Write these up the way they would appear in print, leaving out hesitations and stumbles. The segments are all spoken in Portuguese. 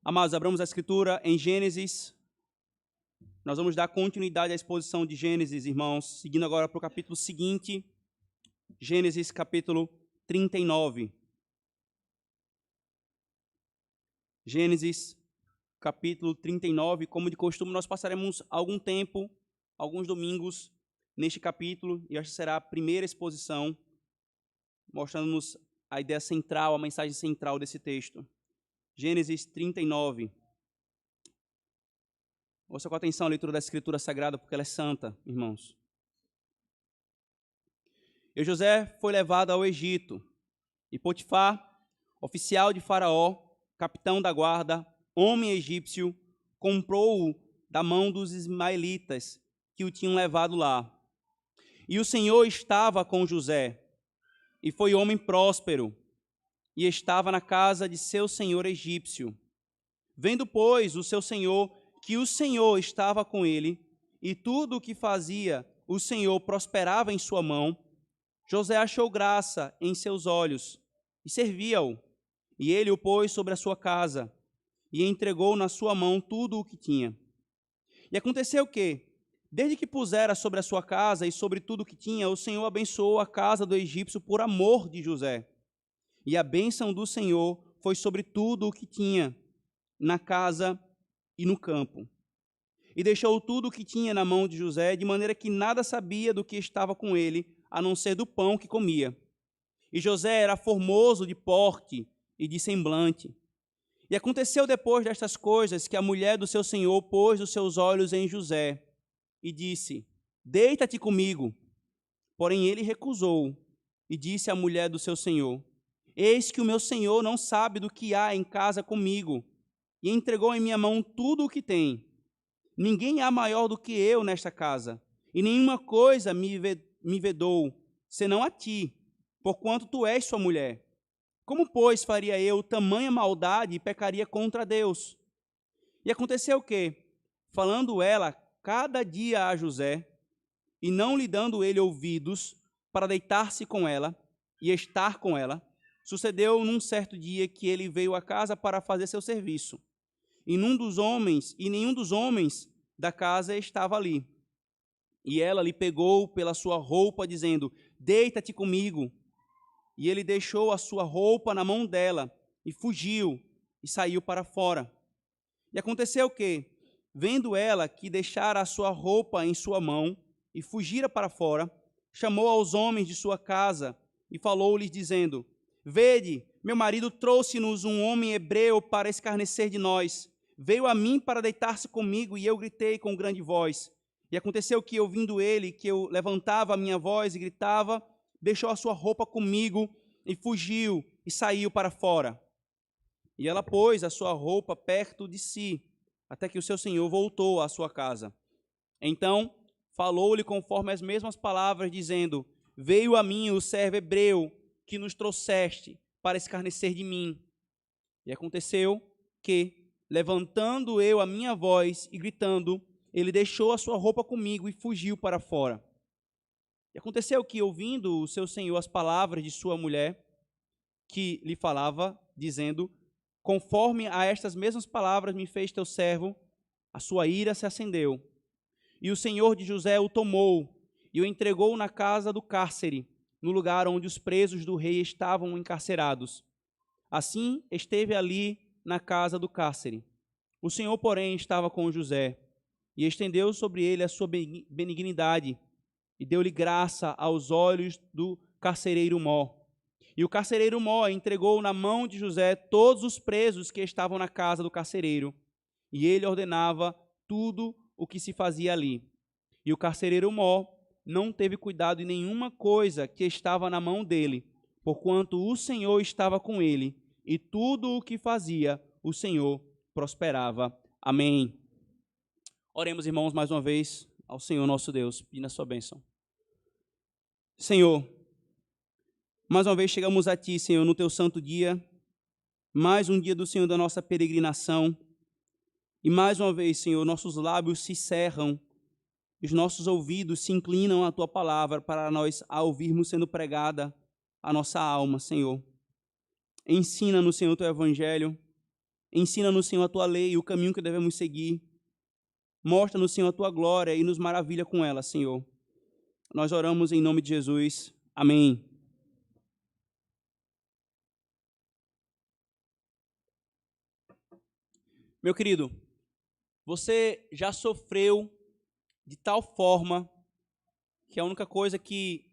Amados, abramos a escritura em Gênesis. Nós vamos dar continuidade à exposição de Gênesis, irmãos, seguindo agora para o capítulo seguinte, Gênesis capítulo 39. Gênesis capítulo 39, como de costume, nós passaremos algum tempo, alguns domingos, neste capítulo, e esta será a primeira exposição, mostrando-nos a ideia central, a mensagem central desse texto. Gênesis 39. Ouça com atenção a leitura da Escritura Sagrada, porque ela é santa, irmãos. E José foi levado ao Egito, e Potifar, oficial de Faraó, capitão da guarda, homem egípcio, comprou-o da mão dos ismaelitas que o tinham levado lá. E o Senhor estava com José, e foi homem próspero, e estava na casa de seu senhor egípcio. Vendo, pois, o seu senhor que o Senhor estava com ele, e tudo o que fazia o Senhor prosperava em sua mão, José achou graça em seus olhos, e servia-o. E ele o pôs sobre a sua casa, e entregou na sua mão tudo o que tinha. E aconteceu que, desde que pusera sobre a sua casa e sobre tudo o que tinha, o Senhor abençoou a casa do egípcio por amor de José. E a bênção do Senhor foi sobre tudo o que tinha, na casa e no campo. E deixou tudo o que tinha na mão de José, de maneira que nada sabia do que estava com ele, a não ser do pão que comia. E José era formoso de porte e de semblante. E aconteceu depois destas coisas que a mulher do seu senhor pôs os seus olhos em José e disse: Deita-te comigo. Porém ele recusou e disse à mulher do seu senhor: Eis que o meu senhor não sabe do que há em casa comigo, e entregou em minha mão tudo o que tem. Ninguém há maior do que eu nesta casa, e nenhuma coisa me vedou, senão a ti, porquanto tu és sua mulher. Como, pois, faria eu tamanha maldade e pecaria contra Deus? E aconteceu que, falando ela cada dia a José, e não lhe dando ele ouvidos para deitar-se com ela e estar com ela, sucedeu num certo dia que ele veio à casa para fazer seu serviço. E nenhum dos homens da casa estava ali. E ela lhe pegou pela sua roupa, dizendo: Deita-te comigo. E ele deixou a sua roupa na mão dela, e fugiu, e saiu para fora. E aconteceu que, vendo ela que deixara a sua roupa em sua mão, e fugira para fora, chamou aos homens de sua casa, e falou-lhes, dizendo: Vede, meu marido trouxe-nos um homem hebreu para escarnecer de nós. Veio a mim para deitar-se comigo, e eu gritei com grande voz. E aconteceu que, ouvindo ele, que eu levantava a minha voz e gritava, deixou a sua roupa comigo, e fugiu, e saiu para fora. E ela pôs a sua roupa perto de si, até que o seu senhor voltou à sua casa. Então falou-lhe conforme as mesmas palavras, dizendo: Veio a mim o servo hebreu que nos trouxeste para escarnecer de mim. E aconteceu que, levantando eu a minha voz e gritando, ele deixou a sua roupa comigo e fugiu para fora. E aconteceu que, ouvindo o seu senhor as palavras de sua mulher, que lhe falava, dizendo: Conforme a estas mesmas palavras me fez teu servo, a sua ira se acendeu. E o senhor de José o tomou e o entregou na casa do cárcere, no lugar onde os presos do rei estavam encarcerados. Assim esteve ali na casa do cárcere. O Senhor, porém, estava com José, e estendeu sobre ele a sua benignidade, e deu-lhe graça aos olhos do carcereiro mor. E o carcereiro mor entregou na mão de José todos os presos que estavam na casa do carcereiro, e ele ordenava tudo o que se fazia ali. E o carcereiro mor não teve cuidado em nenhuma coisa que estava na mão dele, porquanto o Senhor estava com ele, e tudo o que fazia, o Senhor prosperava. Amém. Oremos, irmãos, mais uma vez ao Senhor nosso Deus, pedindo a sua bênção. Senhor, mais uma vez chegamos a Ti, Senhor, no Teu santo dia, mais um dia do Senhor da nossa peregrinação, e mais uma vez, Senhor, nossos lábios se cerram, os nossos ouvidos se inclinam à Tua palavra para nós a ouvirmos sendo pregada a nossa alma, Senhor. Ensina-nos, Senhor, o Teu Evangelho, Ensina-nos, Senhor, a tua lei e o caminho que devemos seguir. Mostra-nos, Senhor, a tua glória e nos maravilha com ela, Senhor. Nós oramos em nome de Jesus. Amém. Meu querido, você já sofreu de tal forma que a única coisa que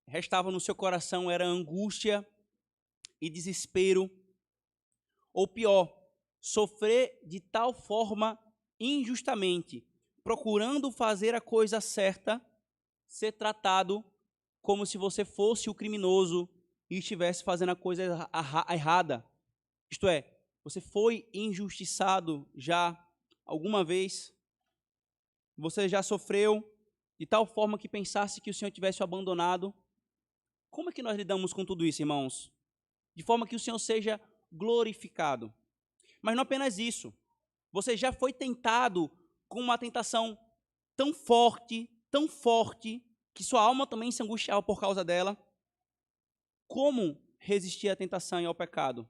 restava no seu coração era angústia e desespero? Ou pior, sofrer de tal forma injustamente, procurando fazer a coisa certa, ser tratado como se você fosse o criminoso e estivesse fazendo a coisa errada? Isto é, você foi injustiçado já alguma vez? Você já sofreu de tal forma que pensasse que o Senhor tivesse o abandonado? Como é que nós lidamos com tudo isso, irmãos? De forma que o Senhor seja glorificado. Mas não apenas isso. Você já foi tentado com uma tentação tão forte, que sua alma também se angustiava por causa dela? Como resistir à tentação e ao pecado?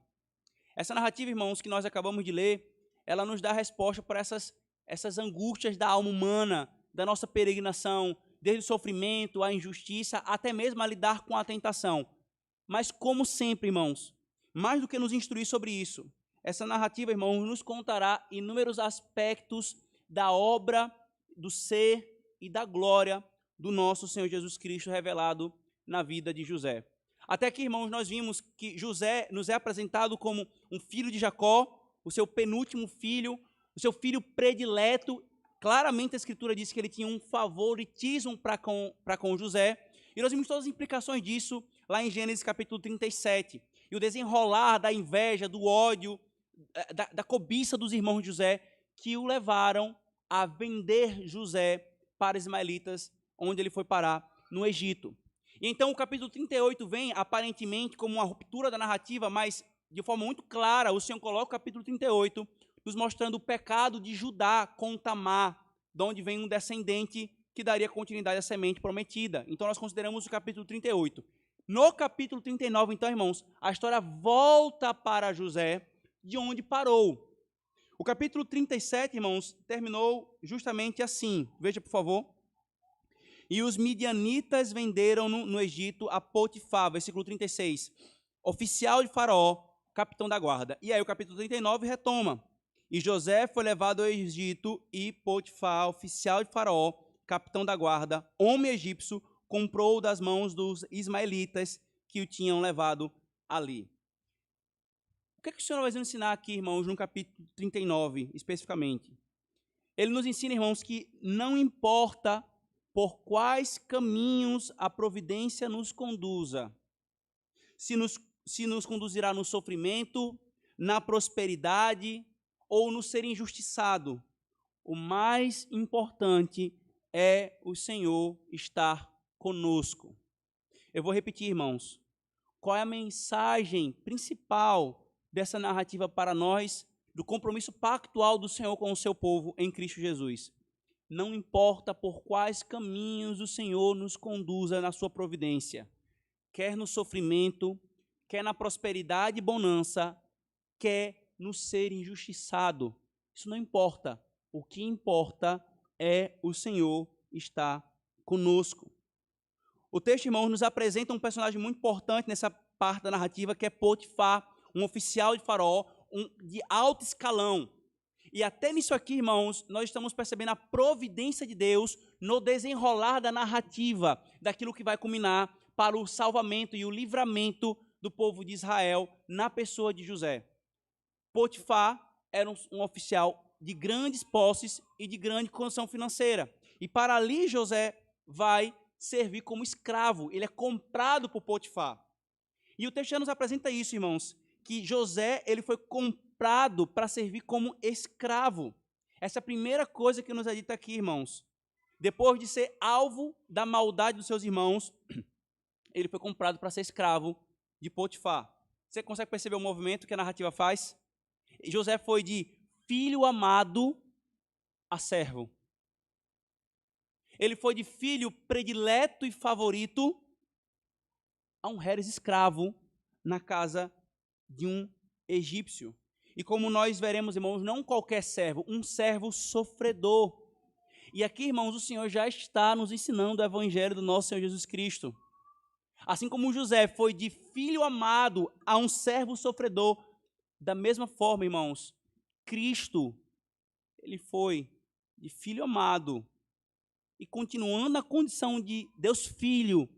Essa narrativa, irmãos, que nós acabamos de ler, ela nos dá a resposta para essas angústias da alma humana, da nossa peregrinação, desde o sofrimento, a injustiça, até mesmo a lidar com a tentação. Mas como sempre, irmãos, mais do que nos instruir sobre isso, essa narrativa, irmãos, nos contará inúmeros aspectos da obra, do ser e da glória do nosso Senhor Jesus Cristo revelado na vida de José. Até aqui, irmãos, nós vimos que José nos é apresentado como um filho de Jacó, o seu penúltimo filho, o seu filho predileto. Claramente a Escritura diz que ele tinha um favoritismo para com José. E nós vimos todas as implicações disso lá em Gênesis capítulo 37. E o desenrolar da inveja, do ódio, da cobiça dos irmãos de José, que o levaram a vender José para os ismaelitas, onde ele foi parar no Egito. E então o capítulo 38 vem aparentemente como uma ruptura da narrativa, mas de forma muito clara o Senhor coloca o capítulo 38 nos mostrando o pecado de Judá com Tamar, de onde vem um descendente que daria continuidade à semente prometida. Então nós consideramos o capítulo 38. No capítulo 39, então, irmãos, a história volta para José, de onde parou. O capítulo 37, irmãos, terminou justamente assim. Veja, por favor. E os midianitas venderam no Egito a Potifar, versículo 36, oficial de Faraó, capitão da guarda. E aí o capítulo 39 retoma. E José foi levado ao Egito e Potifar, oficial de Faraó, capitão da guarda, homem egípcio, comprou das mãos dos ismaelitas que o tinham levado ali. O que é que o Senhor vai nos ensinar aqui, irmãos, no capítulo 39, especificamente? Ele nos ensina, irmãos, que não importa por quais caminhos a providência nos conduza, se nos conduzirá no sofrimento, na prosperidade ou no ser injustiçado, o mais importante é o Senhor estar conosco. Eu vou repetir, irmãos, qual é a mensagem principal dessa narrativa para nós, do compromisso pactual do Senhor com o seu povo em Cristo Jesus? Não importa por quais caminhos o Senhor nos conduza na sua providência, quer no sofrimento, quer na prosperidade e bonança, quer no ser injustiçado. Isso não importa. O que importa é o Senhor estar conosco. O texto, irmãos, nos apresenta um personagem muito importante nessa parte da narrativa, que é Potifar, um oficial de Faraó, de alto escalão. E até nisso aqui, irmãos, nós estamos percebendo a providência de Deus no desenrolar da narrativa, daquilo que vai culminar para o salvamento e o livramento do povo de Israel na pessoa de José. Potifar era um oficial de grandes posses e de grande condição financeira. E para ali José vai servir como escravo. Ele é comprado por Potifar. E o texto já nos apresenta isso, irmãos, que José ele foi comprado para servir como escravo. Essa é a primeira coisa que nos é dita aqui, irmãos. Depois de ser alvo da maldade dos seus irmãos, ele foi comprado para ser escravo de Potifar. Você consegue perceber o movimento que a narrativa faz? José foi de filho amado a servo. Ele foi de filho predileto e favorito a um Heres escravo na casa de um egípcio. E como nós veremos, irmãos, não qualquer servo, um servo sofredor. E aqui, irmãos, o Senhor já está nos ensinando o evangelho do nosso Senhor Jesus Cristo. Assim como José foi de filho amado a um servo sofredor, da mesma forma, irmãos, Cristo, ele foi de filho amado e continuando na condição de Deus Filho,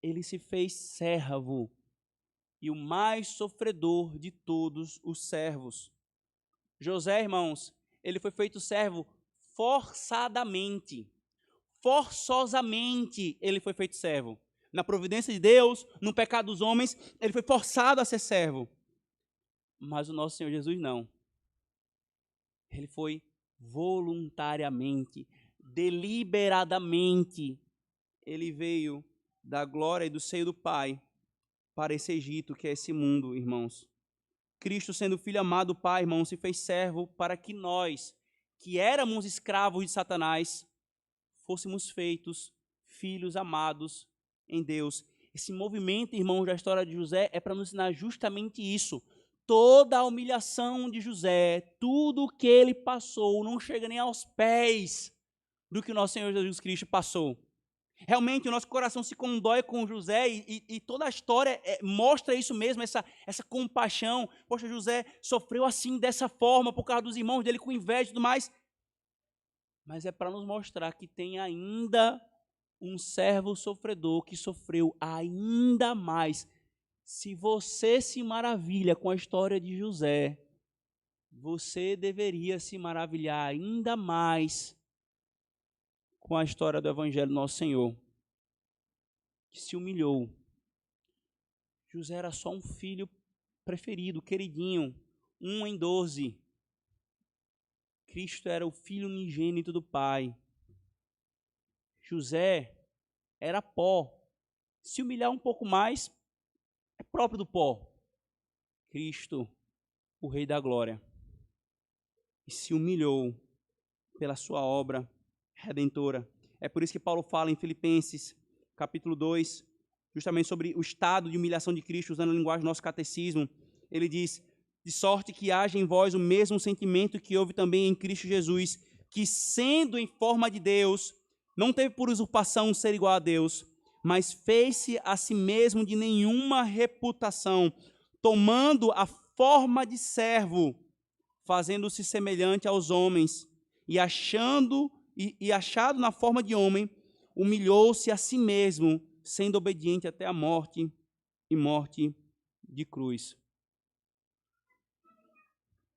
ele se fez servo e o mais sofredor de todos os servos. José, irmãos, ele foi feito servo forçadamente, forçosamente ele foi feito servo. Na providência de Deus, no pecado dos homens, ele foi forçado a ser servo. Mas o nosso Senhor Jesus não. Ele foi voluntariamente, deliberadamente. Ele veio da glória e do seio do Pai para esse Egito, que é esse mundo, irmãos. Cristo, sendo filho amado do Pai, irmãos, se fez servo para que nós, que éramos escravos de Satanás, fôssemos feitos filhos amados em Deus. Esse movimento, irmãos, da história de José é para nos ensinar justamente isso. Toda a humilhação de José, tudo o que ele passou, não chega nem aos pés do que o nosso Senhor Jesus Cristo passou. Realmente o nosso coração se condói com José e toda a história mostra isso mesmo, essa compaixão. Poxa, José sofreu assim, dessa forma, por causa dos irmãos dele com inveja e tudo mais. Mas é para nos mostrar que tem ainda um servo sofredor que sofreu ainda mais. Se você se maravilha com a história de José, você deveria se maravilhar ainda mais com a história do Evangelho do nosso Senhor, que se humilhou. José era só um filho preferido, queridinho, 1 em 12. Cristo era o filho unigênito do Pai. José era pó. Se humilhar um pouco mais, é próprio do pó. Cristo, o Rei da Glória, e se humilhou pela sua obra redentora. É por isso que Paulo fala em Filipenses, capítulo 2, justamente sobre o estado de humilhação de Cristo, usando a linguagem do nosso catecismo. Ele diz: de sorte que haja em vós o mesmo sentimento que houve também em Cristo Jesus, que sendo em forma de Deus, não teve por usurpação ser igual a Deus, mas fez-se a si mesmo de nenhuma reputação, tomando a forma de servo, fazendo-se semelhante aos homens, e achado na forma de homem, humilhou-se a si mesmo, sendo obediente até a morte, e morte de cruz.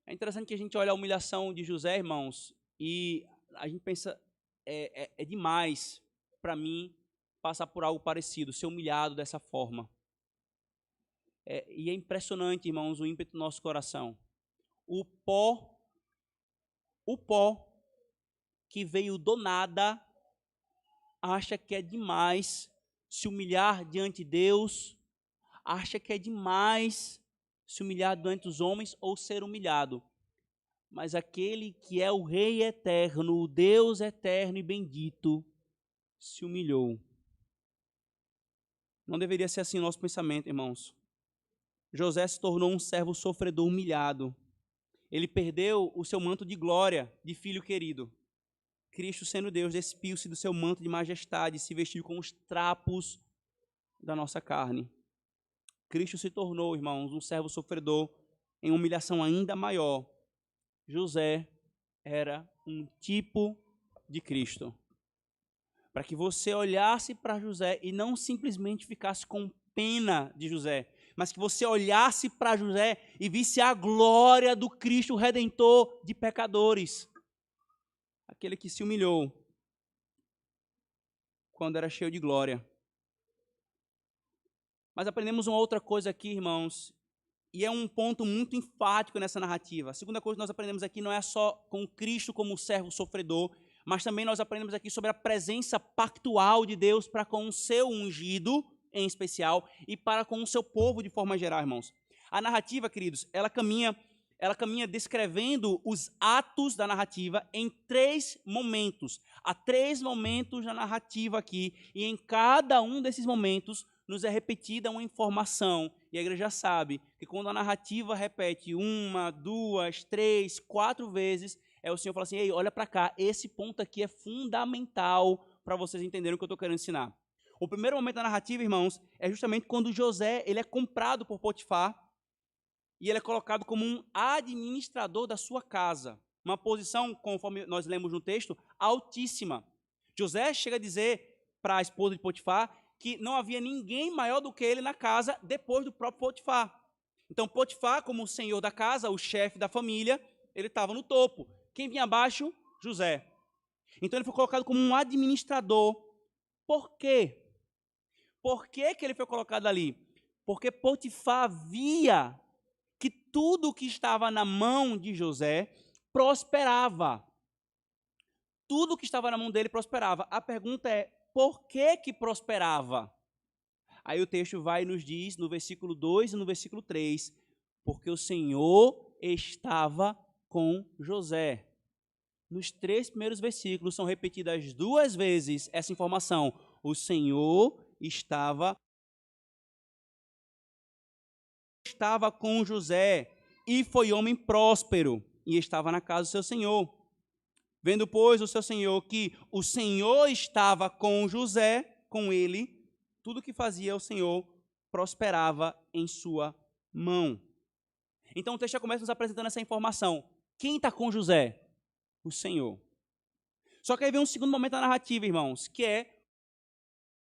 É interessante que a gente olha a humilhação de José, irmãos, e a gente pensa, é demais para mim passar por algo parecido, ser humilhado dessa forma. E é impressionante, irmãos, o ímpeto do nosso coração. O pó que veio do nada, acha que é demais se humilhar diante de Deus, acha que é demais se humilhar diante dos homens ou ser humilhado. Mas aquele que é o Rei eterno, o Deus eterno e bendito, se humilhou. Não deveria ser assim o nosso pensamento, irmãos. José se tornou um servo sofredor humilhado. Ele perdeu o seu manto de glória de filho querido. Cristo, sendo Deus, despiu-se do seu manto de majestade e se vestiu com os trapos da nossa carne. Cristo se tornou, irmãos, um servo sofredor em humilhação ainda maior. José era um tipo de Cristo. Para que você olhasse para José e não simplesmente ficasse com pena de José, mas que você olhasse para José e visse a glória do Cristo Redentor de pecadores. Aquele que se humilhou quando era cheio de glória. Mas aprendemos uma outra coisa aqui, irmãos, e é um ponto muito enfático nessa narrativa. A segunda coisa que nós aprendemos aqui não é só com Cristo como servo sofredor, mas também nós aprendemos aqui sobre a presença pactual de Deus para com o seu ungido, em especial, e para com o seu povo de forma geral, irmãos. A narrativa, queridos, ela caminha descrevendo os atos da narrativa em 3 momentos. Há 3 momentos na narrativa aqui, e em cada um desses momentos nos é repetida uma informação, E a igreja sabe que quando a narrativa repete 1, 2, 3, 4 vezes, o Senhor fala assim, ei, olha para cá, esse ponto aqui é fundamental para vocês entenderem o que eu estou querendo ensinar. O primeiro momento da narrativa, irmãos, é justamente quando José ele é comprado por Potifar e ele é colocado como um administrador da sua casa. Uma posição, conforme nós lemos no texto, altíssima. José chega a dizer para a esposa de Potifar que não havia ninguém maior do que ele na casa depois do próprio Potifar. Então, Potifar, como o senhor da casa, o chefe da família, ele estava no topo. Quem vinha abaixo? José. Então, ele foi colocado como um administrador. Por quê? Por que ele foi colocado ali? Porque Potifar via que tudo que estava na mão de José prosperava. Tudo que estava na mão dele prosperava. A pergunta é, por que prosperava? Aí o texto vai e nos diz, no versículo 2 e no versículo 3, porque o Senhor estava com José. Nos 3 primeiros versículos são repetidas 2 vezes essa informação. O Senhor estava com José e foi homem próspero e estava na casa do seu senhor. Vendo, pois, o seu senhor que o Senhor estava com José, com ele, tudo que fazia o Senhor prosperava em sua mão. Então o texto já começa nos apresentando essa informação. Quem está com José? O Senhor. Só que aí vem um segundo momento da narrativa, irmãos, que é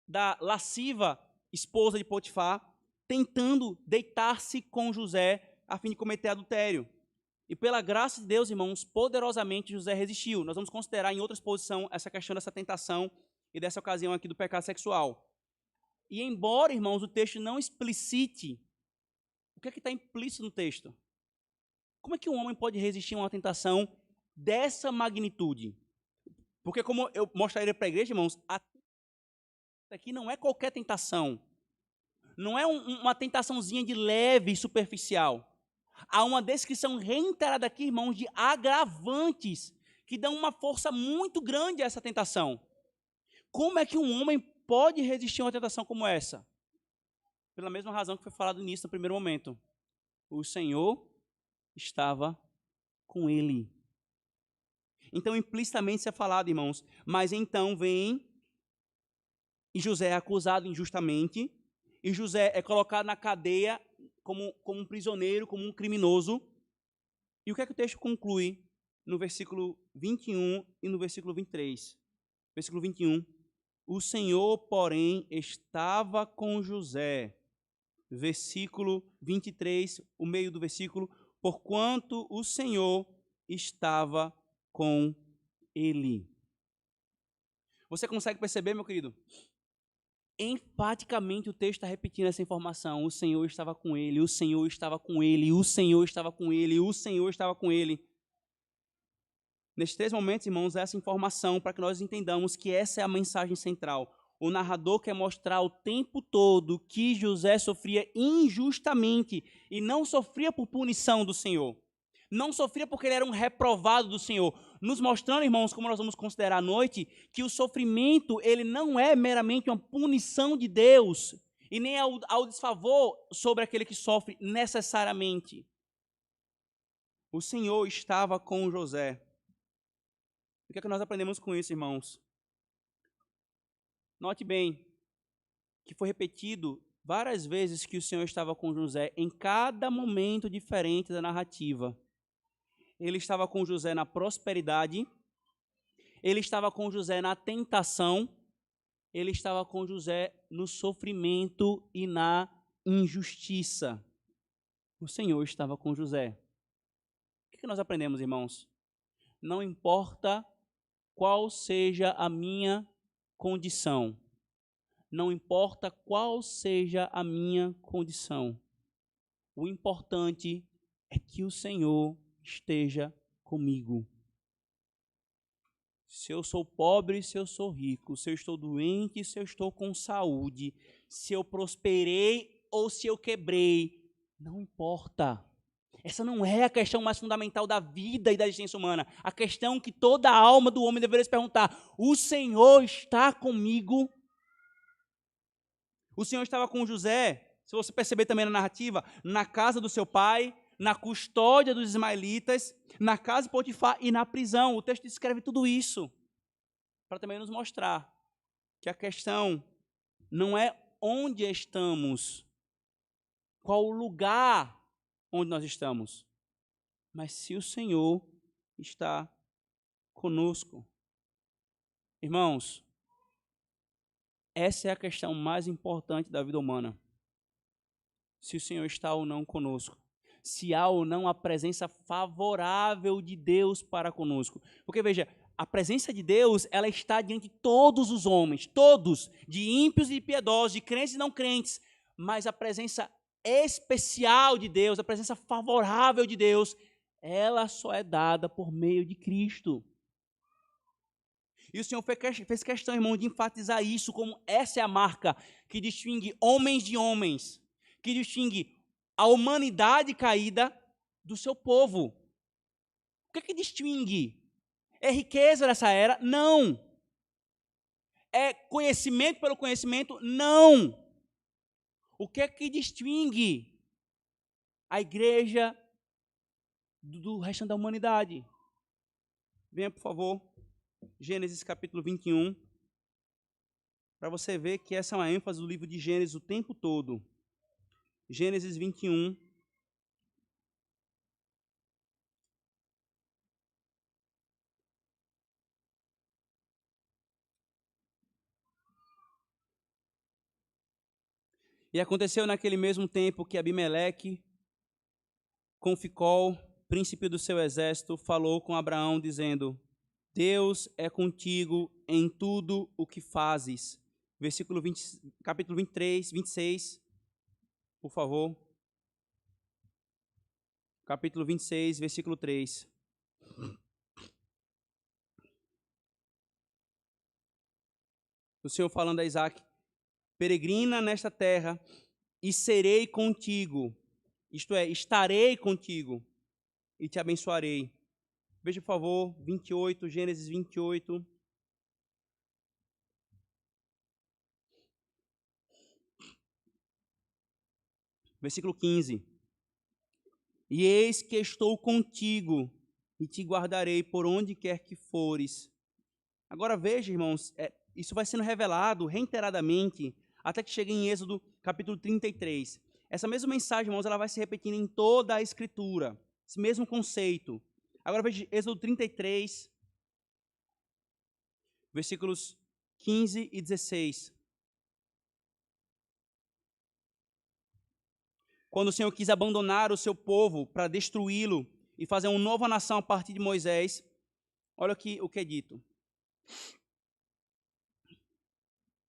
da lasciva esposa de Potifar tentando deitar-se com José a fim de cometer adultério. E pela graça de Deus, irmãos, poderosamente José resistiu. Nós vamos considerar em outra exposição essa questão dessa tentação e dessa ocasião aqui do pecado sexual. E embora, irmãos, o texto não explicite, o que é que está implícito no texto? Como é que um homem pode resistir a uma tentação dessa magnitude? Porque como eu mostraria para a igreja, irmãos, aqui não é qualquer tentação. Não é uma tentaçãozinha de leve e superficial. Há uma descrição reiterada aqui, irmãos, de agravantes que dão uma força muito grande a essa tentação. Como é que um homem pode resistir a uma tentação como essa? Pela mesma razão que foi falado nisso no primeiro momento. O Senhor estava com ele. Então, implicitamente isso é falado, irmãos. Mas então vem e José é acusado injustamente. E José é colocado na cadeia como um prisioneiro, como um criminoso. E o que é que o texto conclui no versículo 21 e no versículo 23? Versículo 21. O Senhor, porém, estava com José. Versículo 23, o meio do versículo. Porquanto o Senhor estava com ele. Você consegue perceber, meu querido? Enfaticamente o texto está repetindo essa informação. O Senhor estava com ele, o Senhor estava com ele, o Senhor estava com ele, o Senhor estava com ele. Nestes 3 momentos, irmãos, essa informação para que nós entendamos que essa é a mensagem central. O narrador quer mostrar o tempo todo que José sofria injustamente e não sofria por punição do Senhor. Não sofria porque ele era um reprovado do Senhor. Nos mostrando, irmãos, como nós vamos considerar à noite, que o sofrimento ele não é meramente uma punição de Deus e nem ao desfavor sobre aquele que sofre necessariamente. O Senhor estava com José. O que é que nós aprendemos com isso, irmãos? Note bem que foi repetido várias vezes que o Senhor estava com José em cada momento diferente da narrativa. Ele estava com José na prosperidade, ele estava com José na tentação, ele estava com José no sofrimento e na injustiça. O Senhor estava com José. O que nós aprendemos, irmãos? Não importa qual seja a minha condição, não importa qual seja a minha condição, o importante é que o Senhor esteja comigo. Se eu sou pobre, se eu sou rico, se eu estou doente, se eu estou com saúde, se eu prosperei ou se eu quebrei, não importa. Essa não é a questão mais fundamental da vida e da existência humana. A questão que toda a alma do homem deveria se perguntar: o Senhor está comigo? O Senhor estava com José se você perceber também na narrativa, na casa do seu pai, na custódia dos ismaelitas, na casa de Potifar e na prisão. O texto descreve tudo isso para também nos mostrar que a questão não é onde estamos, qual o lugar onde nós estamos, mas se o Senhor está conosco. Irmãos, essa é a questão mais importante da vida humana. Se o Senhor está ou não conosco. Se há ou não a presença favorável de Deus para conosco. Porque, veja, a presença de Deus, ela está diante de todos os homens, todos, de ímpios e piedosos, de crentes e não crentes. Mas a presença especial de Deus, a presença favorável de Deus, ela só é dada por meio de Cristo. E o Senhor fez questão, irmão, de enfatizar isso, como essa é a marca que distingue homens de homens, que distingue a humanidade caída do seu povo. O que é que distingue? É riqueza dessa era? Não. É conhecimento pelo conhecimento? Não. O que é que distingue a igreja do restante da humanidade? Venha, por favor, Gênesis capítulo 21, para você ver que essa é uma ênfase do livro de Gênesis o tempo todo. Gênesis 21. E aconteceu naquele mesmo tempo que Abimeleque, com Ficol, príncipe do seu exército, falou com Abraão, dizendo: Deus é contigo em tudo o que fazes. Versículo 20, capítulo 23, 26, por favor. Capítulo 26, versículo 3. O Senhor falando a Isaac: peregrina nesta terra e serei contigo. Isto é, estarei contigo e te abençoarei. Veja, por favor, 28, Gênesis 28. Versículo 15. E eis que estou contigo e te guardarei por onde quer que fores. Agora veja, irmãos, isso vai sendo revelado reiteradamente até que chegue em Êxodo capítulo 33. Essa mesma mensagem, irmãos, ela vai se repetindo em toda a Escritura. Esse mesmo conceito. Agora veja Êxodo 33, versículos 15 e 16. Quando o Senhor quis abandonar o seu povo para destruí-lo e fazer uma nova nação a partir de Moisés, olha aqui o que é dito.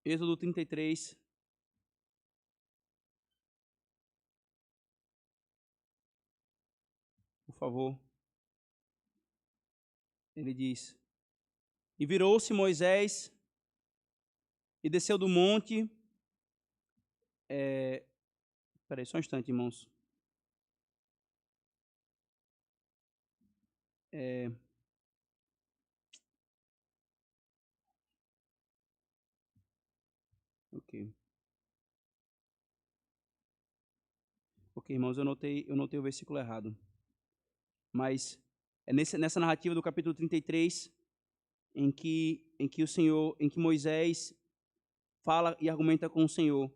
Êxodo 33. Por favor. Ele diz: E virou-se Moisés e desceu do monte. Espera aí, só um instante, irmãos. Ok. Ok, irmãos, eu notei o versículo errado. Mas é nessa narrativa do capítulo 33 em que Moisés fala e argumenta com o Senhor.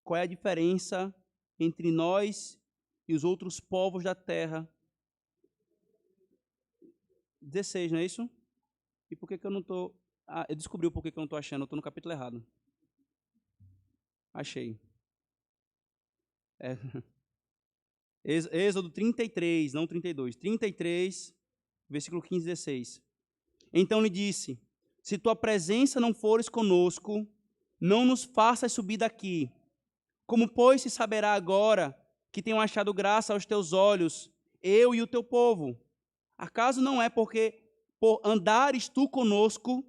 Qual é a diferença entre nós e os outros povos da terra? 16, não é isso? E por que eu não estou... eu descobri o porquê que eu não estou achando. Eu estou no capítulo errado. Achei. Êxodo 33, não 32. 33, versículo 15 e 16. Então lhe disse: se tua presença não fores conosco, não nos faças subir daqui. Como, pois, se saberá agora que tenho achado graça aos teus olhos, eu e o teu povo? Acaso não é porque por andares tu conosco,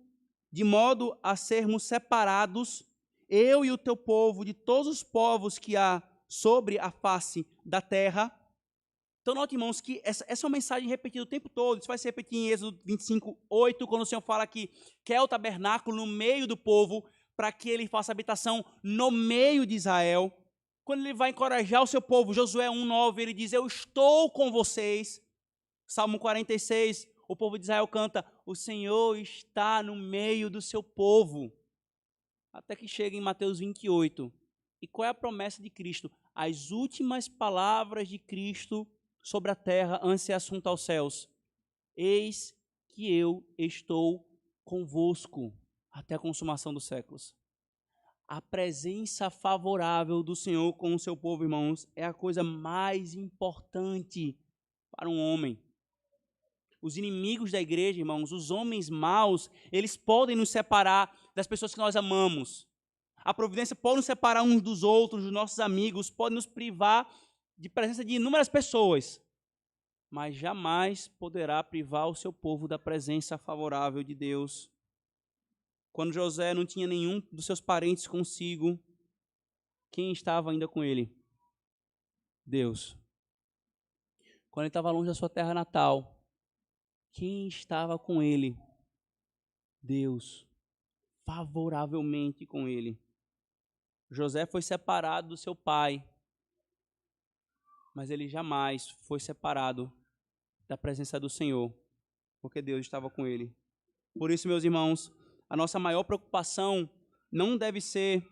de modo a sermos separados, eu e o teu povo, de todos os povos que há sobre a face da terra? Então, note, irmãos, que essa é uma mensagem repetida o tempo todo. Isso vai se repetir em Êxodo 25, 8, quando o Senhor fala que quer o tabernáculo no meio do povo, para que ele faça habitação no meio de Israel. quando ele vai encorajar o seu povo, Josué 1:9, ele diz: eu estou com vocês. Salmo 46, o povo de Israel canta: o Senhor está no meio do seu povo. Até que chega em Mateus 28. E qual é a promessa de Cristo? As últimas palavras de Cristo sobre a terra antes de ser assunto aos céus. Eis que eu estou convosco até a consumação dos séculos. A presença favorável do Senhor com o seu povo, irmãos, é a coisa mais importante para um homem. Os inimigos da igreja, irmãos, os homens maus, eles podem nos separar das pessoas que nós amamos. A providência pode nos separar uns dos outros, dos nossos amigos, pode nos privar de presença de inúmeras pessoas, mas jamais poderá privar o seu povo da presença favorável de Deus. Quando José não tinha nenhum dos seus parentes consigo, quem estava ainda com ele? Deus. Quando ele estava longe da sua terra natal, quem estava com ele? Deus. Favoravelmente com ele. José foi separado do seu pai, mas ele jamais foi separado da presença do Senhor, porque Deus estava com ele. Por isso, meus irmãos, a nossa maior preocupação não deve ser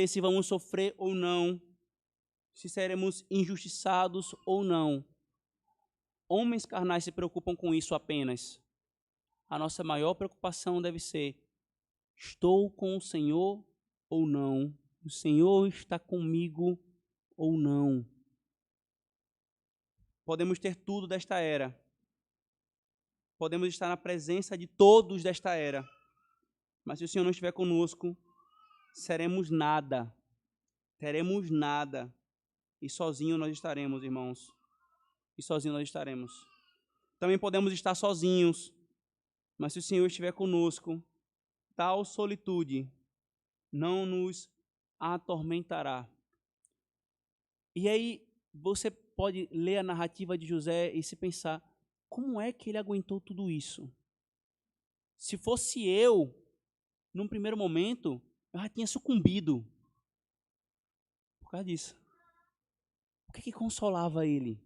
se vamos sofrer ou não, se seremos injustiçados ou não. Homens carnais se preocupam com isso apenas. A nossa maior preocupação deve ser: estou com o Senhor ou não? O Senhor está comigo ou não? Podemos ter tudo desta era. Podemos estar na presença de todos desta era. Mas se o Senhor não estiver conosco, seremos nada. Teremos nada. E sozinho nós estaremos, irmãos. E sozinho nós estaremos. Também podemos estar sozinhos. Mas se o Senhor estiver conosco, tal solitude não nos atormentará. E aí você pode ler a narrativa de José e se pensar: como é que ele aguentou tudo isso? Se fosse eu, num primeiro momento, eu já tinha sucumbido. Por causa disso. O que consolava ele?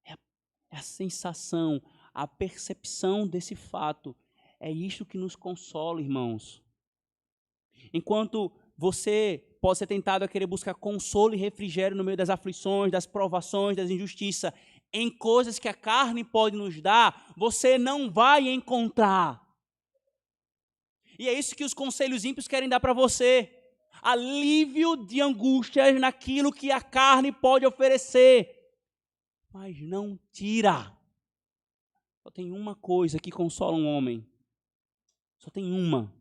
É a sensação, a percepção desse fato. É isto que nos consola, irmãos. Enquanto você pode ser tentado a querer buscar consolo e refrigério no meio das aflições, das provações, das injustiças, em coisas que a carne pode nos dar, você não vai encontrar. E é isso que os conselhos ímpios querem dar para você. Alívio de angústias naquilo que a carne pode oferecer. Mas não tira. Só tem uma coisa que consola um homem. Só tem uma.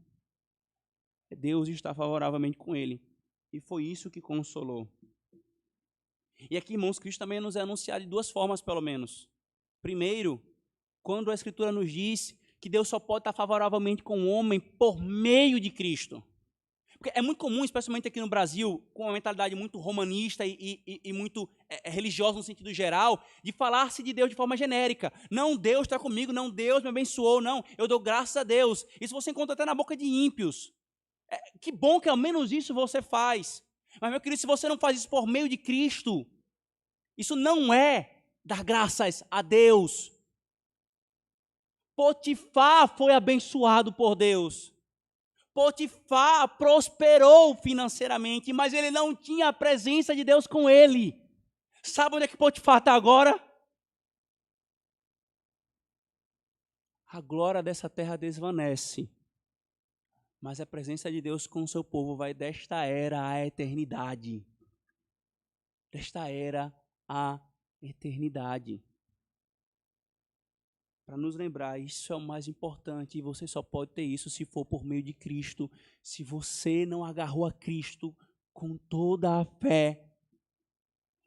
Deus está favoravelmente com ele. E foi isso que consolou. E aqui, irmãos, Cristo também nos é anunciado de duas formas, pelo menos. Primeiro, quando a Escritura nos diz que Deus só pode estar favoravelmente com o homem por meio de Cristo. Porque é muito comum, especialmente aqui no Brasil, com uma mentalidade muito romanista e muito religiosa no sentido geral, de falar-se de Deus de forma genérica. Não, Deus está comigo, não, Deus me abençoou, não, eu dou graças a Deus. Isso você encontra até na boca de ímpios. Que bom que ao menos isso você faz. Mas, meu querido, se você não faz isso por meio de Cristo, isso não é dar graças a Deus. Potifar foi abençoado por Deus. Potifar prosperou financeiramente, mas ele não tinha a presença de Deus com ele. Sabe onde é que Potifar está agora? A glória dessa terra desvanece, mas a presença de Deus com o seu povo vai desta era à eternidade. Desta era à eternidade. Para nos lembrar, isso é o mais importante, e você só pode ter isso se for por meio de Cristo. Se você não agarrou a Cristo com toda a fé,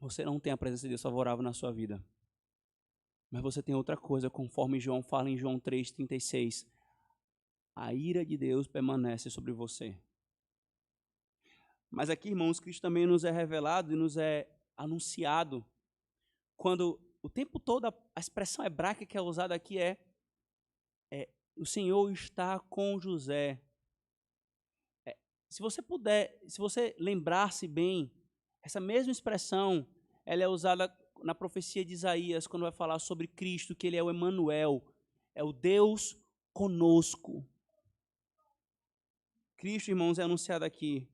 você não tem a presença de Deus favorável na sua vida. Mas você tem outra coisa, conforme João fala em João 3,36. A ira de Deus permanece sobre você. Mas aqui, irmãos, Cristo também nos é revelado e nos é anunciado quando o tempo todo a expressão hebraica que é usada aqui é o Senhor está com José. Se você puder, se você lembrar-se bem, essa mesma expressão, ela é usada na profecia de Isaías, quando vai falar sobre Cristo, que ele é o Emanuel, é o Deus conosco. Cristo, irmãos, é anunciado aqui.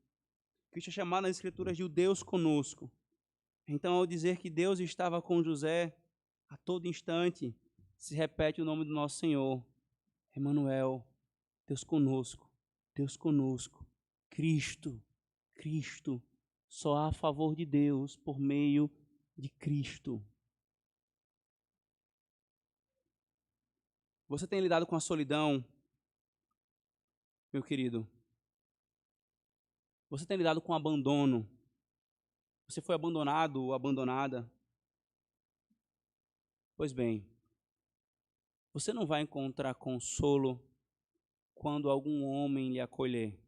Cristo é chamado nas Escrituras de o Deus conosco. Então, ao dizer que Deus estava com José, a todo instante se repete o nome do nosso Senhor. Emanuel, Deus conosco, Deus conosco. Cristo, Cristo. Só há favor de Deus por meio de Cristo. Você tem lidado com a solidão, meu querido? Você tem lidado com o abandono? Você foi abandonado ou abandonada? Pois bem, você não vai encontrar consolo quando algum homem lhe acolher,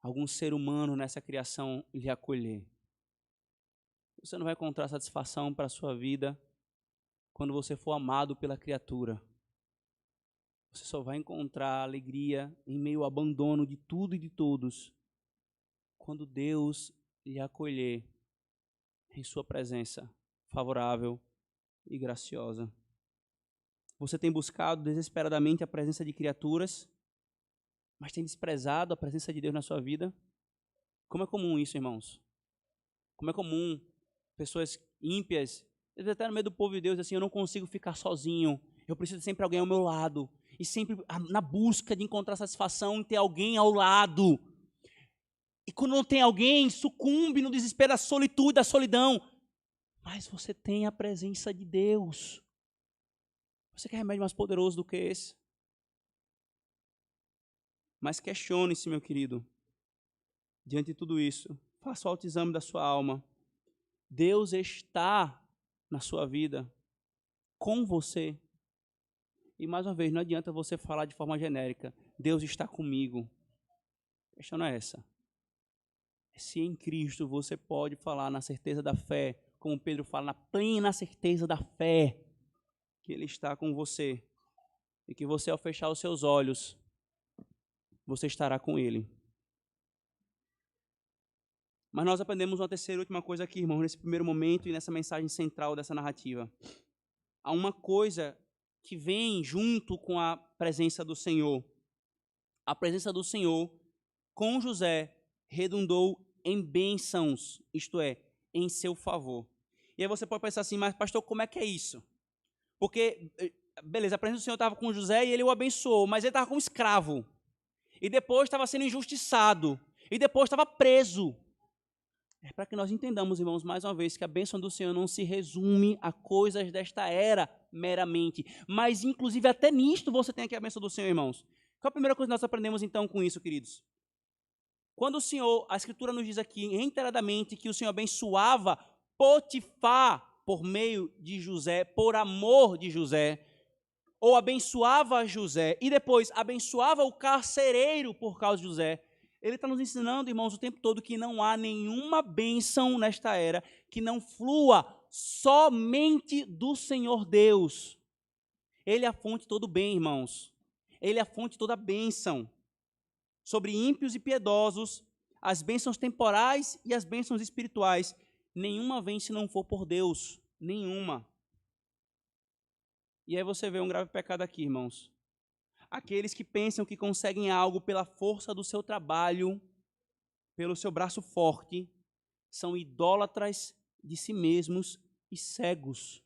algum ser humano nessa criação lhe acolher. Você não vai encontrar satisfação para a sua vida quando você for amado pela criatura. Você só vai encontrar alegria em meio ao abandono de tudo e de todos quando Deus lhe acolher em sua presença favorável e graciosa. Você tem buscado desesperadamente a presença de criaturas, mas tem desprezado a presença de Deus na sua vida? Como é comum isso, irmãos? Como é comum pessoas ímpias, até no meio do povo de Deus, assim, eu não consigo ficar sozinho, eu preciso de sempre alguém ao meu lado, e sempre na busca de encontrar satisfação em ter alguém ao lado. E quando não tem alguém, sucumbe no desespero da solitude, da solidão. Mas você tem a presença de Deus. Você quer remédio mais poderoso do que esse? Mas questione-se, meu querido, diante de tudo isso, faça o autoexame da sua alma. Deus está na sua vida, com você. E mais uma vez, não adianta você falar de forma genérica, Deus está comigo. A questão não é essa. Se em Cristo você pode falar na certeza da fé, como Pedro fala, na plena certeza da fé, que Ele está com você. E que você, ao fechar os seus olhos, você estará com Ele. Mas nós aprendemos uma terceira e última coisa aqui, irmão, nesse primeiro momento e nessa mensagem central dessa narrativa. Há uma coisa que vem junto com a presença do Senhor. A presença do Senhor com José redundou em bênçãos, isto é, em seu favor. E aí você pode pensar assim, mas pastor, como é que é isso? Porque, beleza, a presença do Senhor estava com José e ele o abençoou, mas ele estava como escravo. E depois estava sendo injustiçado. E depois estava preso. É para que nós entendamos, irmãos, mais uma vez, que a bênção do Senhor não se resume a coisas desta era meramente. Mas, inclusive, até nisto você tem aqui a bênção do Senhor, irmãos. Qual a primeira coisa que nós aprendemos, então, com isso, queridos? Quando o Senhor, a Escritura nos diz aqui, reiteradamente, que o Senhor abençoava Potifar por meio de José, por amor de José, ou abençoava José, e depois abençoava o carcereiro por causa de José, ele está nos ensinando, irmãos, o tempo todo que não há nenhuma bênção nesta era que não flua somente do Senhor Deus. Ele é a fonte de todo bem, irmãos. Ele é a fonte de toda bênção. Sobre ímpios e piedosos, as bênçãos temporais e as bênçãos espirituais, nenhuma vem se não for por Deus. Nenhuma. E aí você vê um grave pecado aqui, irmãos. Aqueles que pensam que conseguem algo pela força do seu trabalho, pelo seu braço forte, são idólatras de si mesmos e cegos.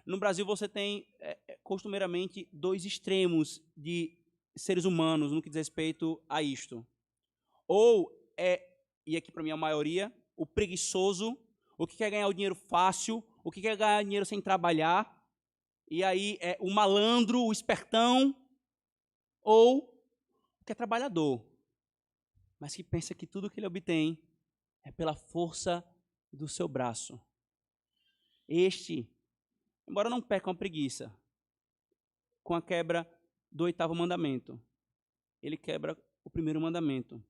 No Brasil você tem, costumeiramente, dois extremos de seres humanos no que diz respeito a isto. Ou e aqui para mim a maioria, o preguiçoso, o que quer ganhar o dinheiro fácil, o que quer ganhar dinheiro sem trabalhar, e aí o malandro, o espertão, ou o que é trabalhador, mas que pensa que tudo que ele obtém é pela força do seu braço. Este, embora não peque com a preguiça, com a quebra do 8º mandamento, ele quebra o 1º mandamento.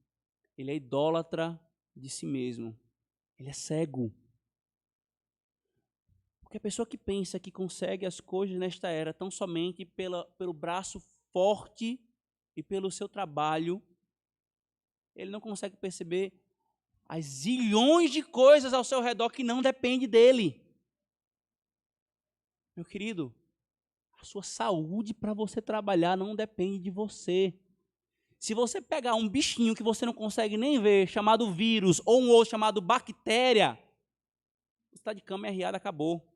Ele é idólatra de si mesmo. Ele é cego. Porque a pessoa que pensa que consegue as coisas nesta era tão somente pelo braço forte e pelo seu trabalho, ele não consegue perceber as zilhões de coisas ao seu redor que não dependem dele. Meu querido, a sua saúde para você trabalhar não depende de você. Se você pegar um bichinho que você não consegue nem ver, chamado vírus, ou um outro chamado bactéria, você está de cama e arriada, acabou.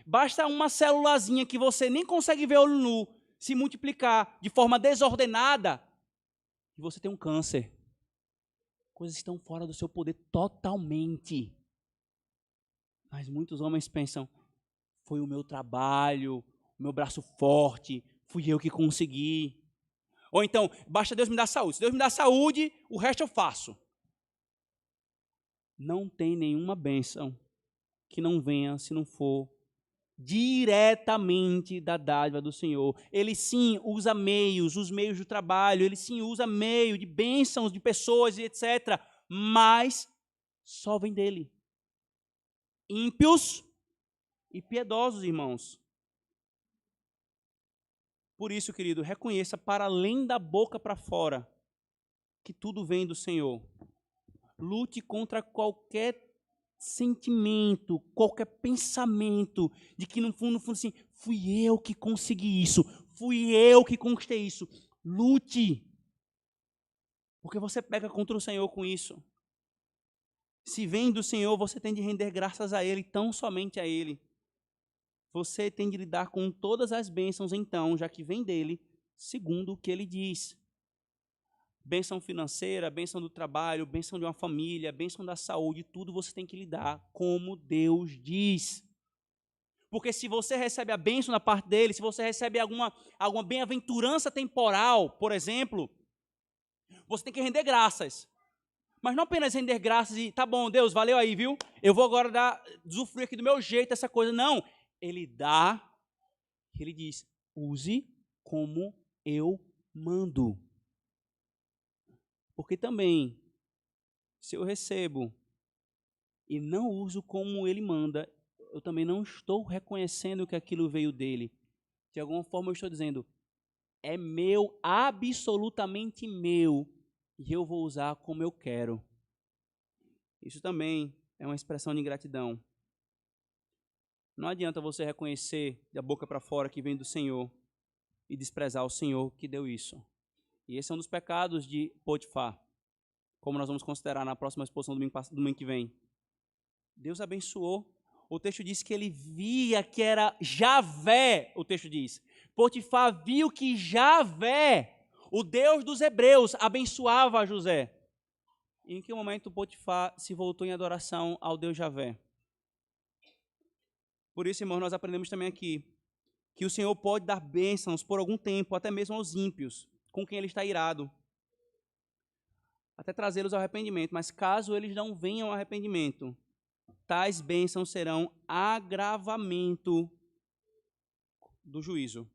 Basta uma célulazinha que você nem consegue ver olho nu se multiplicar de forma desordenada e você tem um câncer. Coisas estão fora do seu poder totalmente. Mas muitos homens pensam, foi o meu trabalho, o meu braço forte, fui eu que consegui. Ou então, basta Deus me dar saúde. Se Deus me dá saúde, o resto eu faço. Não tem nenhuma bênção que não venha se não for diretamente da dádiva do Senhor. Ele sim usa meios, os meios do trabalho, ele sim usa meio de bênçãos de pessoas e etc. Mas só vem dele. Ímpios e piedosos, irmãos. Por isso, querido, reconheça para além da boca para fora que tudo vem do Senhor. Lute contra qualquer sentimento, qualquer pensamento de que no fundo assim, fui eu que consegui isso, fui eu que conquistei isso. Lute, porque você pega contra o Senhor com isso. Se vem do Senhor, você tem de render graças a Ele, tão somente a Ele. Você tem de lidar com todas as bênçãos, então, já que vem dele, segundo o que Ele diz. Bênção financeira, bênção do trabalho, bênção de uma família, bênção da saúde, tudo você tem que lidar como Deus diz. Porque se você recebe a bênção da parte dele, se você recebe alguma bem-aventurança temporal, por exemplo, você tem que render graças. Mas não apenas render graças e, tá bom, Deus, valeu aí, viu? Eu vou agora usufruir aqui do meu jeito essa coisa. Não, ele dá, ele diz, use como eu mando. Porque também, se eu recebo e não uso como ele manda, eu também não estou reconhecendo que aquilo veio dele. De alguma forma eu estou dizendo, é meu, absolutamente meu, e eu vou usar como eu quero. Isso também é uma expressão de ingratidão. Não adianta você reconhecer da boca para fora que vem do Senhor e desprezar o Senhor que deu isso. E esse é um dos pecados de Potifar, como nós vamos considerar na próxima exposição domingo que vem. Deus abençoou. O texto diz que ele via que era Javé, o texto diz. Potifar viu que Javé, o Deus dos hebreus, abençoava José. E em que momento Potifar se voltou em adoração ao Deus Javé? Por isso, irmãos, nós aprendemos também aqui que o Senhor pode dar bênçãos por algum tempo, até mesmo aos ímpios, com quem ele está irado, até trazê-los ao arrependimento. Mas caso eles não venham ao arrependimento, tais bênçãos serão agravamento do juízo.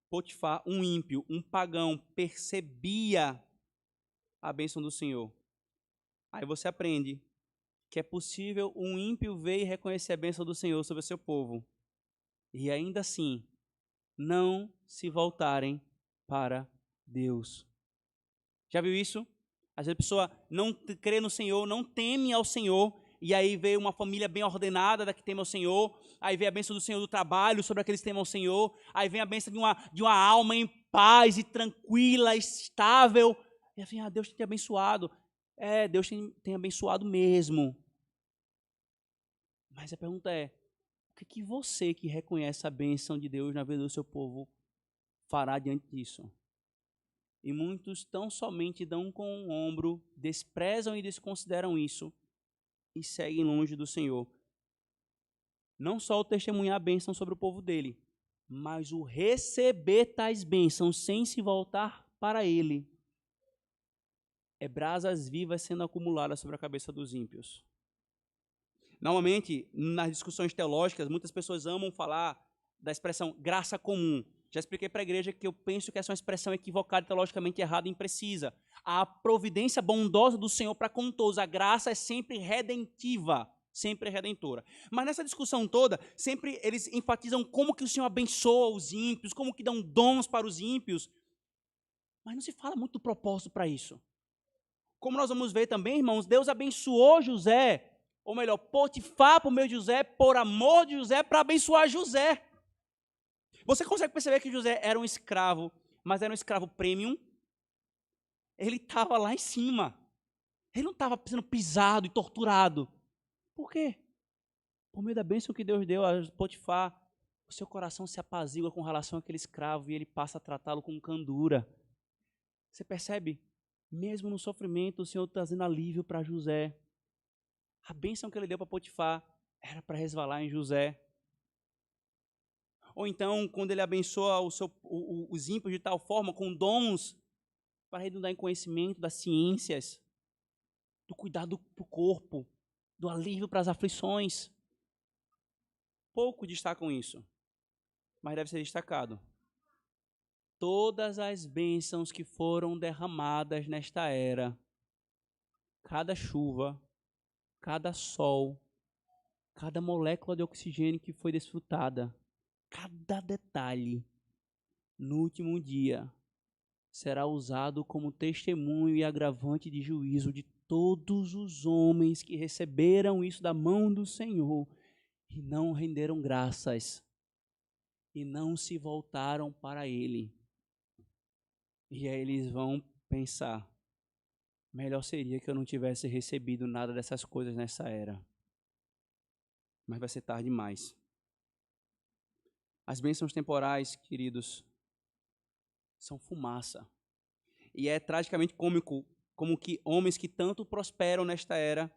Potifar, um ímpio, um pagão, percebia a bênção do Senhor. Aí você aprende que é possível um ímpio ver e reconhecer a bênção do Senhor sobre o seu povo, e ainda assim não se voltarem para Deus. Já viu isso? Às vezes a pessoa não crê no Senhor, não teme ao Senhor, e aí veio uma família bem ordenada da que teme ao Senhor, aí vem a bênção do Senhor do trabalho sobre aqueles que temem ao Senhor, aí vem a bênção de uma alma em paz e tranquila, estável, e assim, Deus tem te abençoado. Deus tem abençoado mesmo. Mas a pergunta é, o que você que reconhece a bênção de Deus na vida do seu povo fará diante disso? E muitos tão somente dão com o ombro, desprezam e desconsideram isso e seguem longe do Senhor. Não só o testemunhar a bênção sobre o povo dele, mas o receber tais bênçãos sem se voltar para ele. É brasas vivas sendo acumuladas sobre a cabeça dos ímpios. Normalmente, nas discussões teológicas, muitas pessoas amam falar da expressão graça comum. Já expliquei para a igreja que eu penso que essa é uma expressão equivocada, teologicamente errada e imprecisa. A providência bondosa do Senhor para com todos, a graça é sempre redentiva. sempre é redentora. Mas nessa discussão toda, sempre eles enfatizam como que o Senhor abençoa os ímpios, como que dão dons para os ímpios. Mas não se fala muito do propósito para isso. Como nós vamos ver também, irmãos, Deus abençoou José, ou melhor, Potifar por meio de José, por amor de José, para abençoar José. Você consegue perceber que José era um escravo, mas era um escravo premium? Ele estava lá em cima. Ele não estava sendo pisado e torturado. Por quê? Por meio da bênção que Deus deu a Potifar, o seu coração se apazigua com relação àquele escravo e ele passa a tratá-lo com candura. Você percebe? Mesmo no sofrimento, o Senhor trazendo alívio para José. A bênção que ele deu para Potifar era para resvalar em José. Ou então, quando ele abençoa os ímpios de tal forma, com dons, para redundar em conhecimento das ciências, do cuidado para o corpo, do alívio para as aflições. Pouco destacam isso, mas deve ser destacado. Todas as bênçãos que foram derramadas nesta era, cada chuva, cada sol, cada molécula de oxigênio que foi desfrutada, cada detalhe, no último dia, será usado como testemunho e agravante de juízo de todos os homens que receberam isso da mão do Senhor e não renderam graças e não se voltaram para Ele. E aí eles vão pensar, melhor seria que eu não tivesse recebido nada dessas coisas nessa era. Mas vai ser tarde demais. As bênçãos temporais, queridos, são fumaça. E é tragicamente cômico como que homens que tanto prosperam nesta era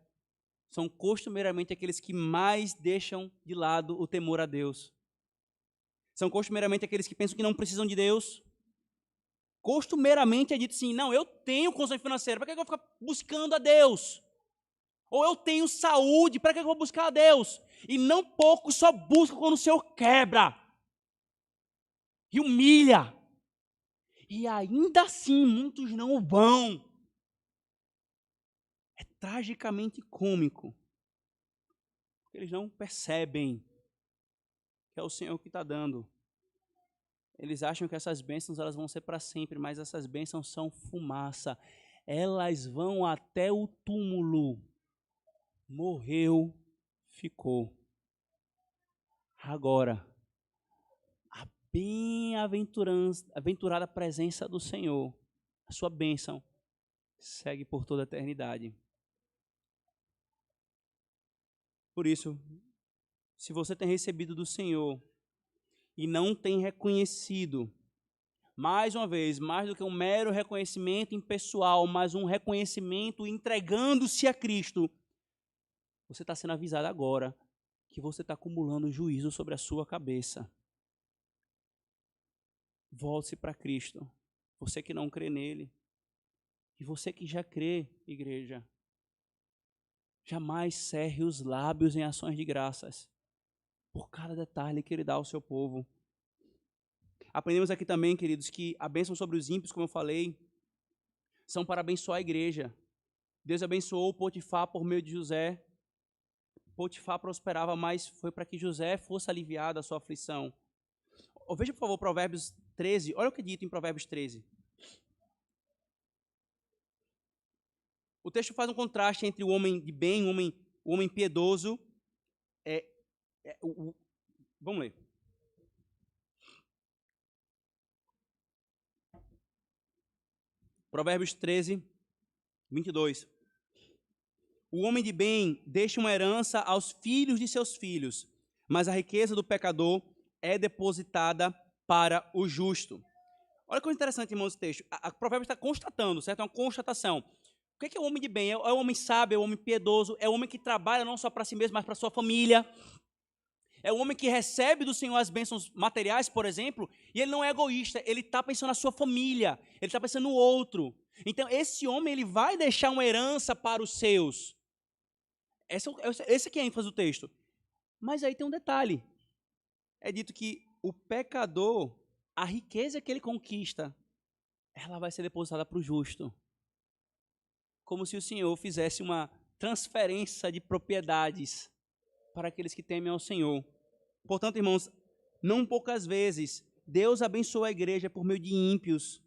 são costumeiramente aqueles que mais deixam de lado o temor a Deus. São costumeiramente aqueles que pensam que não precisam de Deus. Costumeiramente é dito assim, não, eu tenho condição financeira, para que eu vou ficar buscando a Deus? Ou eu tenho saúde, para que eu vou buscar a Deus? E não pouco só busca quando o Senhor quebra e humilha. E ainda assim muitos não vão. É tragicamente cômico. Porque eles não percebem que é o Senhor que está dando. Eles acham que essas bênçãos elas vão ser para sempre, mas essas bênçãos são fumaça. Elas vão até o túmulo. Morreu, ficou. Agora, a bem-aventurada presença do Senhor, a sua bênção, segue por toda a eternidade. Por isso, se você tem recebido do Senhor e não tem reconhecido, mais uma vez, mais do que um mero reconhecimento impessoal, mas um reconhecimento entregando-se a Cristo, você está sendo avisado agora que você está acumulando juízo sobre a sua cabeça. Volte-se para Cristo, você que não crê nele, e você que já crê, igreja, jamais cerre os lábios em ações de graças, por cada detalhe que ele dá ao seu povo. Aprendemos aqui também, queridos, que a bênção sobre os ímpios, como eu falei, são para abençoar a igreja. Deus abençoou Potifar por meio de José. Potifar prosperava, mas foi para que José fosse aliviado da sua aflição. Veja, por favor, Provérbios 13. Olha o que é dito em Provérbios 13. O texto faz um contraste entre o homem de bem, o homem piedoso. Vamos ler. Provérbios 13, 22. O homem de bem deixa uma herança aos filhos de seus filhos, mas a riqueza do pecador é depositada para o justo. Olha que coisa interessante, irmãos, esse texto. A Provérbios está constatando, certo? É uma constatação. O que é o homem de bem? É o homem sábio, é o homem piedoso, é o homem que trabalha não só para si mesmo, mas para sua família. É o homem que recebe do Senhor as bênçãos materiais, por exemplo, e ele não é egoísta, ele está pensando na sua família, ele está pensando no outro. Então, esse homem ele vai deixar uma herança para os seus. Esse aqui é a ênfase do texto. Mas aí tem um detalhe. É dito que o pecador, a riqueza que ele conquista, ela vai ser depositada para o justo. Como se o Senhor fizesse uma transferência de propriedades para aqueles que temem ao Senhor. Portanto, irmãos, não poucas vezes Deus abençoou a igreja por meio de ímpios,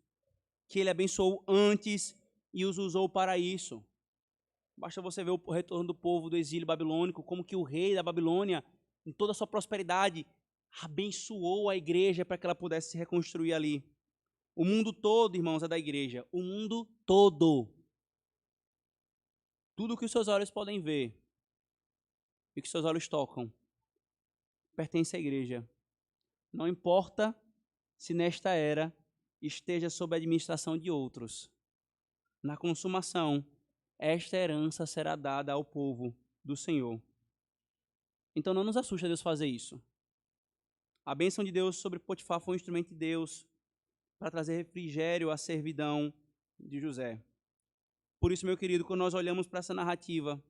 que ele abençoou antes e os usou para isso. Basta você ver o retorno do povo do exílio babilônico, como que o rei da Babilônia, em toda a sua prosperidade, abençoou a igreja para que ela pudesse se reconstruir ali. O mundo todo, irmãos, é da igreja. O mundo todo. Tudo que os seus olhos podem ver e que os seus olhos tocam pertence à igreja. Não importa se nesta era esteja sob a administração de outros. Na consumação, esta herança será dada ao povo do Senhor. Então não nos assusta Deus fazer isso. A bênção de Deus sobre Potifar foi um instrumento de Deus para trazer refrigério à servidão de José. Por isso, meu querido, quando nós olhamos para essa narrativa,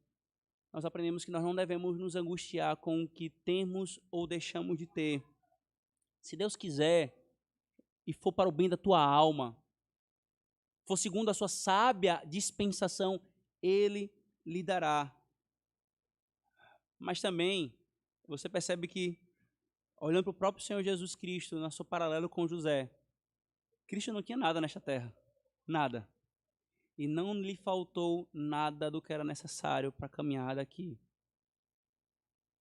nós aprendemos que nós não devemos nos angustiar com o que temos ou deixamos de ter. Se Deus quiser e for para o bem da tua alma, for segundo a sua sábia dispensação, Ele lhe dará. Mas também, você percebe que, olhando para o próprio Senhor Jesus Cristo, no seu paralelo com José, Cristo não tinha nada nesta terra, nada. E não lhe faltou nada do que era necessário para a caminhada aqui.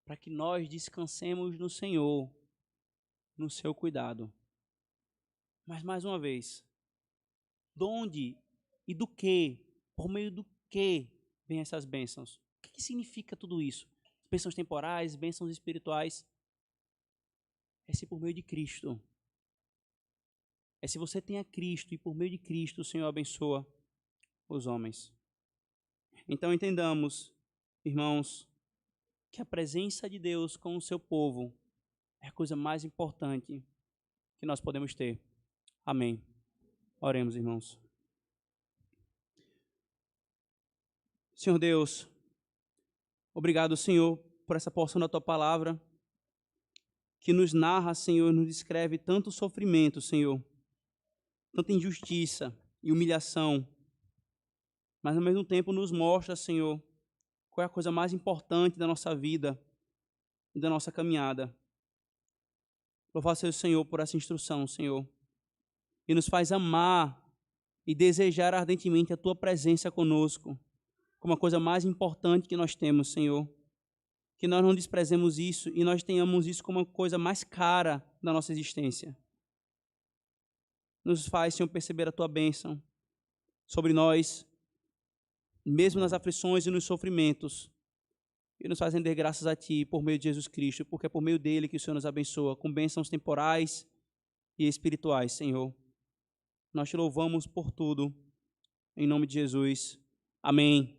Para que nós descansemos no Senhor, no seu cuidado. Mas, mais uma vez, de onde e do que, por meio do que vêm essas bênçãos? O que significa tudo isso? Bênçãos temporais, bênçãos espirituais. É se por meio de Cristo. É se você tem a Cristo e por meio de Cristo o Senhor abençoa os homens. Então entendamos, irmãos, que a presença de Deus com o seu povo é a coisa mais importante que nós podemos ter. Amém. Oremos, irmãos. Senhor Deus, obrigado, Senhor, por essa porção da tua palavra que nos narra, Senhor, nos descreve tanto sofrimento, Senhor, tanta injustiça e humilhação, mas ao mesmo tempo nos mostra, Senhor, qual é a coisa mais importante da nossa vida e da nossa caminhada. Louvado seja o Senhor por essa instrução, Senhor, e nos faz amar e desejar ardentemente a tua presença conosco, como a coisa mais importante que nós temos, Senhor. Que nós não desprezemos isso e nós tenhamos isso como a coisa mais cara da nossa existência. Nos faz, Senhor, perceber a tua bênção sobre nós, mesmo nas aflições e nos sofrimentos, e nos faz render graças a Ti por meio de Jesus Cristo, porque é por meio dele que o Senhor nos abençoa, com bênçãos temporais e espirituais, Senhor. Nós te louvamos por tudo, em nome de Jesus. Amém.